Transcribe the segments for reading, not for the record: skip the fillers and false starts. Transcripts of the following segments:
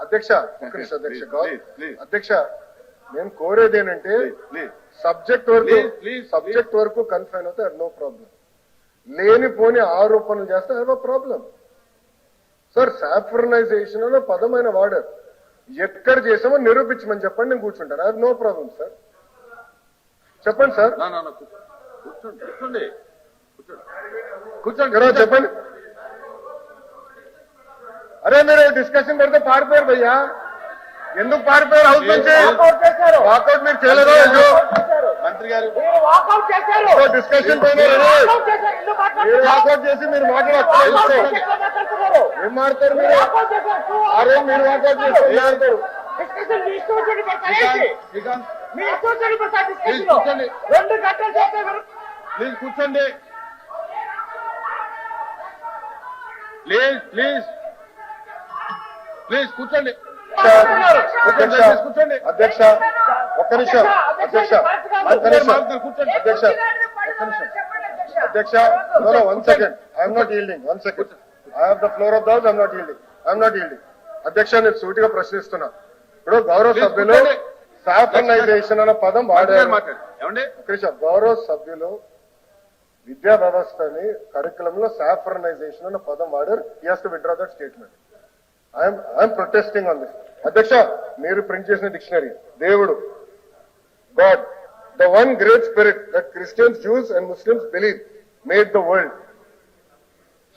అధ్యక్ష అధ్యక్ష నేను కోరేది ఏంటంటే సబ్జెక్ట్ వరకు కన్ఫైన్ అవుతే నో ప్రాబ్లం. లేనిపోని ఆరోపణలు చేస్తే have a problem. Sir saffronization అనే పదమైన వాడారు. ఎక్కడ చేసామో నిరూపించమని చెప్పండి, నేను కూర్చుంటాను. Have no problem sir. చెప్పండి సార్. కూర్చోండి చెప్పండి. అరే మీరు డిస్కషన్ పెడితే పారిపోయారు భయ్యా. ఎందుకు పారిపోయారు? హౌస్ నుంచి వాకౌట్ మీరు చేయలేదు. మంత్రి గారు డిస్కషన్ పైన వాకౌట్ చేసి మీరు మాట్లాడతారు. ఏం మాట్లాడతారు మీరు? అరే మీరు వాకౌట్ చేసి ప్లీజ్ కూర్చోండి. ప్లీజ్ కూర్చోండి. కూర్చోండి అధ్యక్ష. ఒక్క నిమిషం అధ్యక్ష. అధ్యక్ష one second. I'm not yielding. One second. I have the floor of the house. I'm not yielding. I'm not yielding. అధ్యక్ష నేను సూటిగా ప్రశ్నిస్తున్నా. ఇప్పుడు గౌరవ సభ్యులు సాఫ్రనైజేషన్ అన్న పదం వాడారు. గౌరవ సభ్యులు విద్యా వ్యవస్థని కరికులంలో సాఫ్రనైజేషన్ అన్న పదం వాడారు. He has to withdraw that statement. I'm protesting on this. అధ్యక్ష మీరు ప్రింట్ చేసిన డిక్షనరీ దేవుడు God the one great spirit that Christians, Jews and Muslims believe made the world.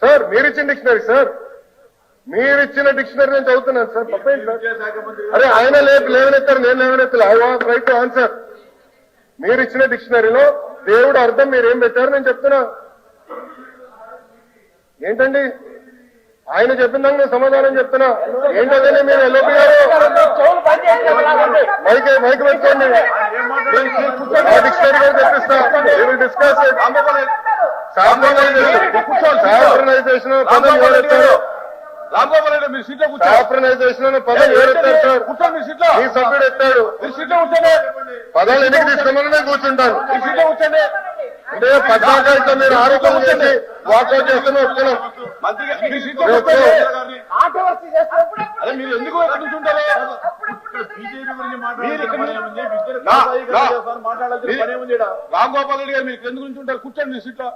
Sir మీరిచ్చిన డిక్షనరీ సార్, మీరిచ్చిన డిక్షనరీ నేను చదువుతున్నాను సార్. తప్పేంటి sir? అరే ఆయన లేవనెత్తారు, నేను లేవనెత్తాను. I want right to answer. మీరిచ్చిన డిక్షనరీలో దేవుడు అర్థం మీరేం పెట్టారు నేను చెప్తున్నా. ఏంటండి ఆయన చెప్పిన దానికి నేను సమాధానం చెప్తున్నా. ఏంటంటే మీరు ఎల్ఓపి గారు మైక్ పెట్టుకోండి. డిక్షనరీ కూడా తెప్పిస్తా. డిస్కస్ సాఫ్రనైజేషన్ పదం ఎవరెత్తారు? సాఫ్రనైజేషన్ పదం ఎవరెత్తారు సార్? ఈ సభ్యుడు ఎత్తాడు. పదాలు ఎన్నిక తీసుకోమని కూర్చుంటాను. అంటే పద్దాకా మీరు ఆరోపణ చేసి వాకౌట్ చేస్తున్నా ఒప్పుకున్నాం. మీరు ఎందుకు కూర్చుంటారు? రామ్ గోపాల్ రెడ్డి గారు మీరు ఎందుకు కూర్చుంటారు? కూర్చోండి మీ సీట్లో.